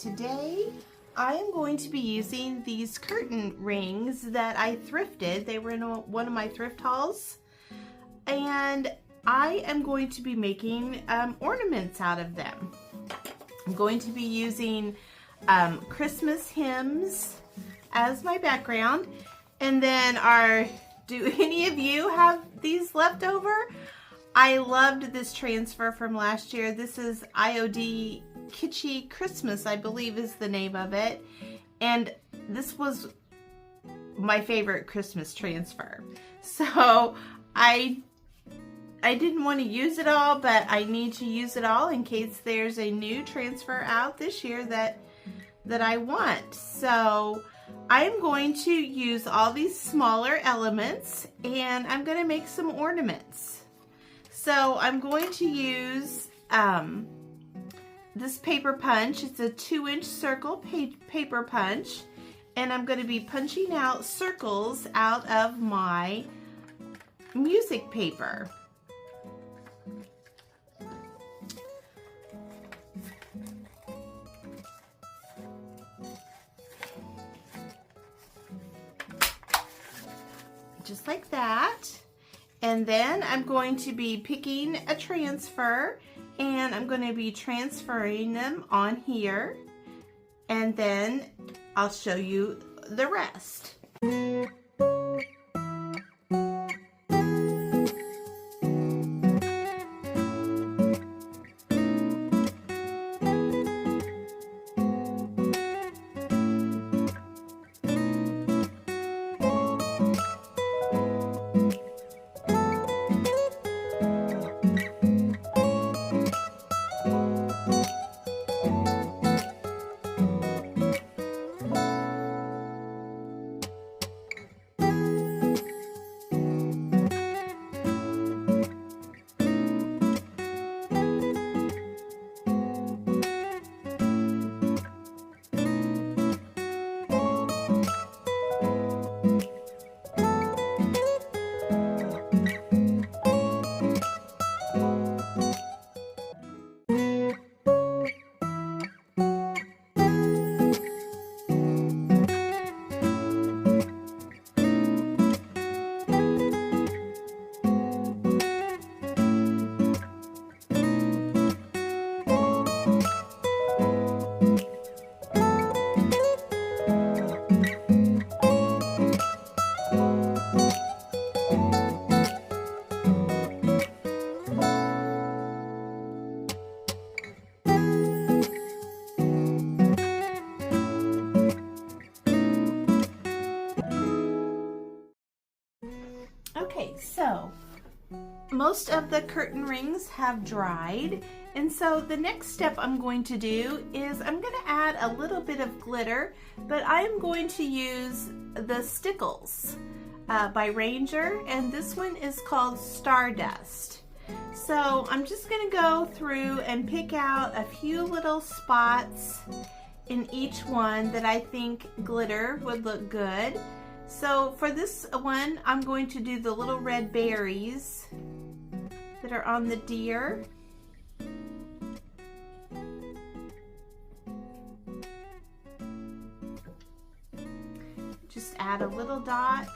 Today I am going to be using these curtain rings that I thrifted. They were in one of my thrift hauls, and I am going to be making ornaments out of them. I'm going to be using Christmas hymns as my background, and then do any of you have these left over? I loved this transfer from last year. This is IOD Kitschy Christmas, I believe is the name of it. And this was my favorite Christmas transfer. So I didn't want to use it all, but I need to use it all in case there's a new transfer out this year that I want. So I'm going to use all these smaller elements and I'm going to make some ornaments. So I'm going to use this paper punch. It's a 2-inch circle paper punch, and I'm going to be punching out circles out of my music paper. Just like that. And then I'm going to be picking a transfer, and I'm going to be transferring them on here, and then I'll show you the rest. Okay, so most of the curtain rings have dried, and so the next step I'm going to do is I'm going to add a little bit of glitter, but I'm going to use the Stickles by Ranger, and this one is called Stardust. So I'm just going to go through and pick out a few little spots in each one that I think glitter would look good. So for this one, I'm going to do the little red berries that are on the deer. Just add a little dot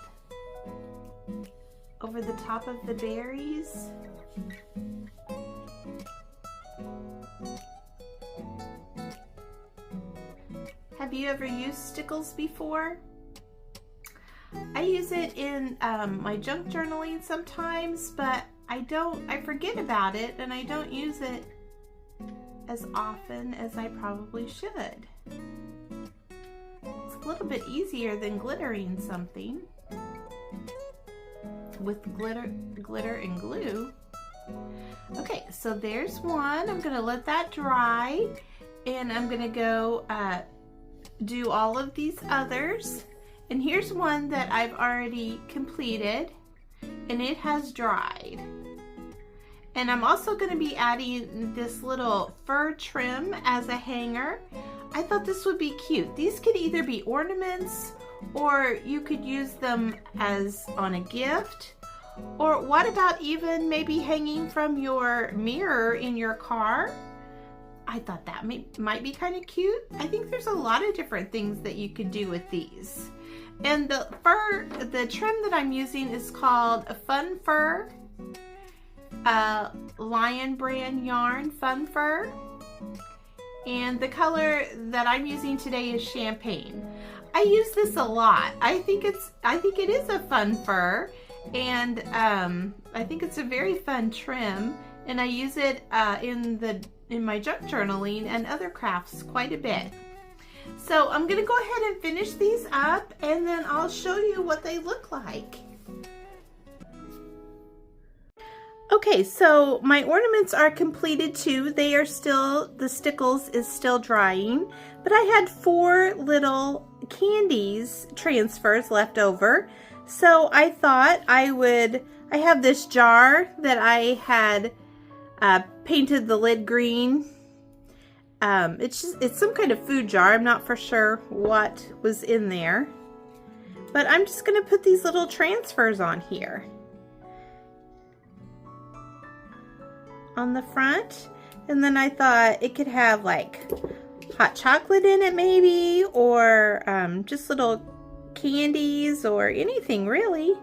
over the top of the berries. Have you ever used Stickles before? I use it in my junk journaling sometimes, but I forget about it and I don't use it as often as I probably should. It's a little bit easier than glittering something with glitter and glue. Okay, so there's one. I'm gonna let that dry, and I'm gonna go do all of these others. And here's one that I've already completed, and it has dried. And I'm also going to be adding this little fur trim as a hanger. I thought this would be cute. These could either be ornaments, or you could use them as on a gift, or what about even maybe hanging from your mirror in your car? I thought that might be kind of cute. I think there's a lot of different things that you could do with these. And the trim that I'm using is called a Fun Fur, Lion brand yarn, Fun Fur. And the color that I'm using today is Champagne. I use this a lot. I think it is a fun fur, and I think it's a very fun trim, and I use it in my junk journaling and other crafts quite a bit. So I'm gonna go ahead and finish these up, and then I'll show you what they look like. Okay, so my ornaments are completed too. They are still, the stickles is still drying, but I had 4 little candies transfers left over. So I thought I have this jar that I had painted the lid green. It's some kind of food jar. I'm not for sure what was in there, but I'm just gonna put these little transfers on here. On the front, and then I thought it could have like hot chocolate in it maybe, or just little candies or anything really,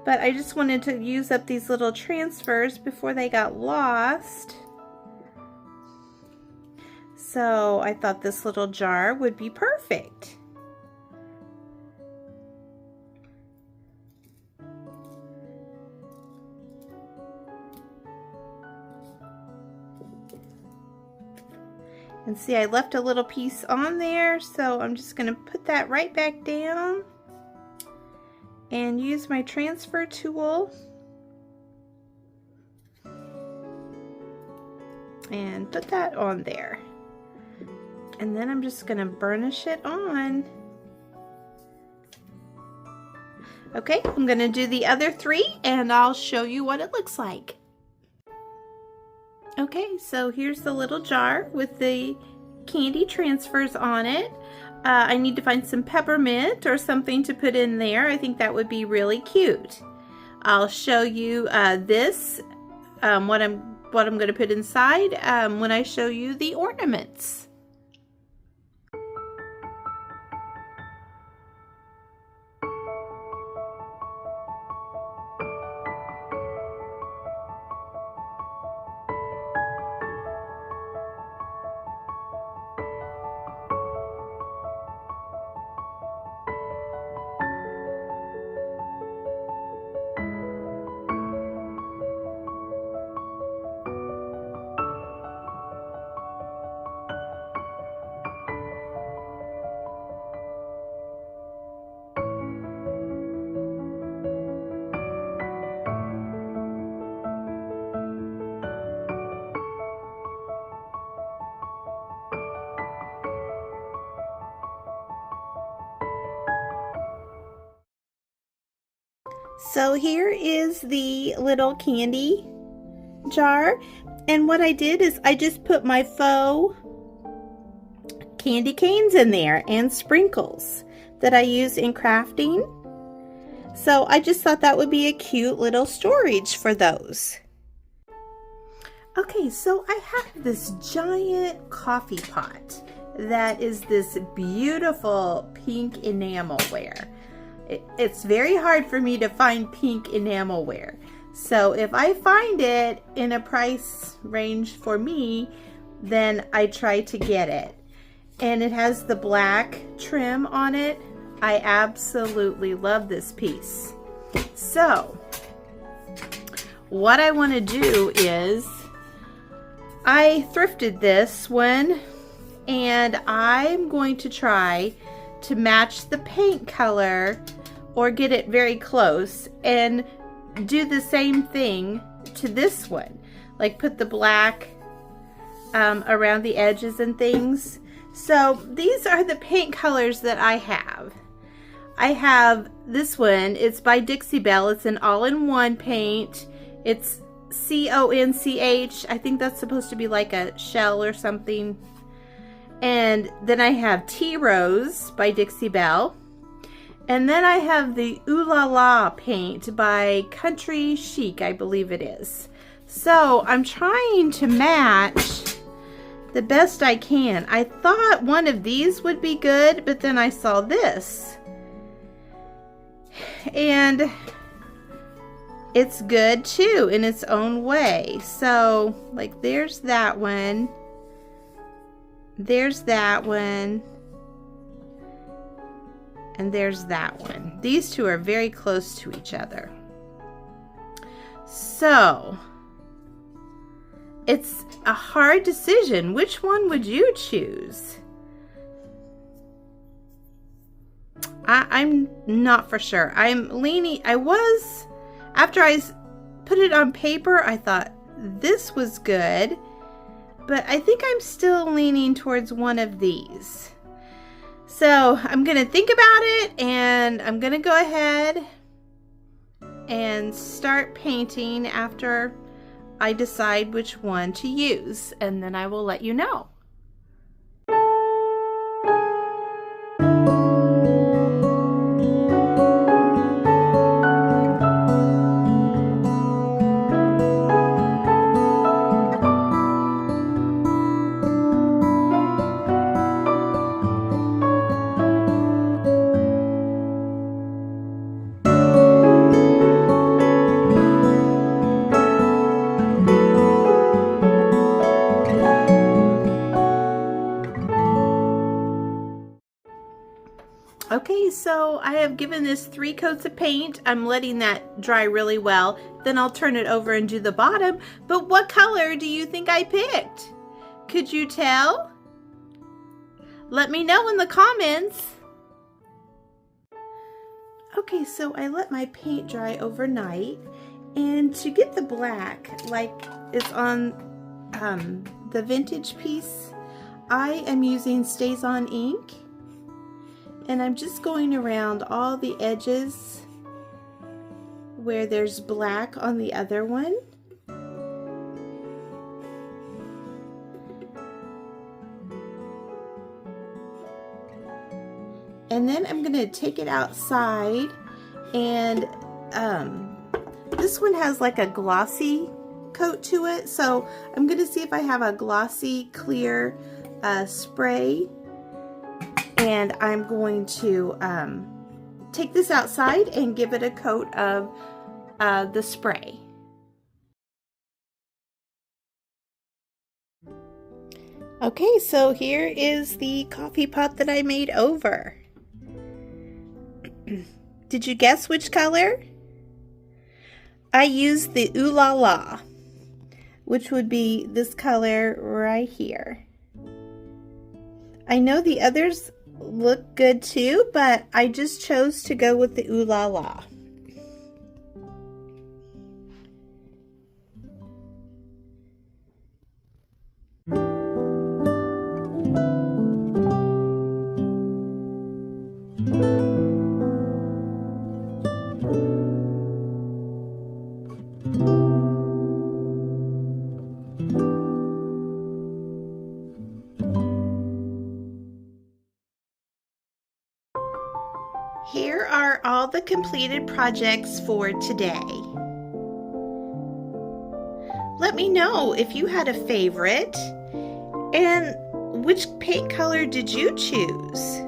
but I just wanted to use up these little transfers before they got lost. So I thought this little jar would be perfect. And see, I left a little piece on there, so I'm just going to put that right back down and use my transfer tool and put that on there. And then I'm just going to burnish it on. Okay, I'm going to do the other 3 and I'll show you what it looks like. Okay, so here's the little jar with the candy transfers on it. I need to find some peppermint or something to put in there. I think that would be really cute. I'll show you what I'm going to put inside when I show you the ornaments. So here is the little candy jar, and what I did is I just put my faux candy canes in there and sprinkles that I use in crafting. So I just thought that would be a cute little storage for those. Okay, so I have this giant coffee pot that is this beautiful pink enamelware. It's very hard for me to find pink enamelware. So if I find it in a price range for me, then I try to get it. And it has the black trim on it. I absolutely love this piece. So what I want to do is, I thrifted this one and I'm going to try to match the paint color or get it very close and do the same thing to this one, like put the black around the edges and things. So these are the paint colors that I have. I have this one, it's by Dixie Belle. It's an all-in-one paint. It's C-O-N-C-H. I think that's supposed to be like a shell or something. And then I have Tea Rose by Dixie Belle. And then I have the Ooh La La paint by Country Chic, I believe it is. So I'm trying to match the best I can. I thought one of these would be good, but then I saw this. And it's good too in its own way. So, like, there's that one. There's that one. And there's that one. These two are very close to each other. So, it's a hard decision. Which one would you choose? I'm not for sure. I'm leaning, after I put it on paper, I thought this was good, but I think I'm still leaning towards one of these. So I'm going to think about it, and I'm going to go ahead and start painting after I decide which one to use, and then I will let you know. Okay, so I have given this 3 coats of paint. I'm letting that dry really well. Then I'll turn it over and do the bottom. But what color do you think I picked? Could you tell? Let me know in the comments. Okay, so I let my paint dry overnight. And to get the black, like is on the vintage piece, I am using Stays On ink. And I'm just going around all the edges where there's black on the other one. And then I'm going to take it outside, and this one has like a glossy coat to it. So I'm going to see if I have a glossy clear spray. And I'm going to take this outside and give it a coat of the spray. Okay, so here is the coffee pot that I made over. Did you guess which color? I used the Ooh La La, which would be this color right here. I know the others look good too, but I just chose to go with the Ooh La La. Here are all the completed projects for today. Let me know if you had a favorite, and which paint color did you choose?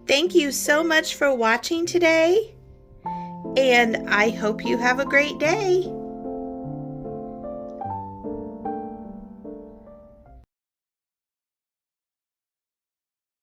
Thank you so much for watching today, and I hope you have a great day.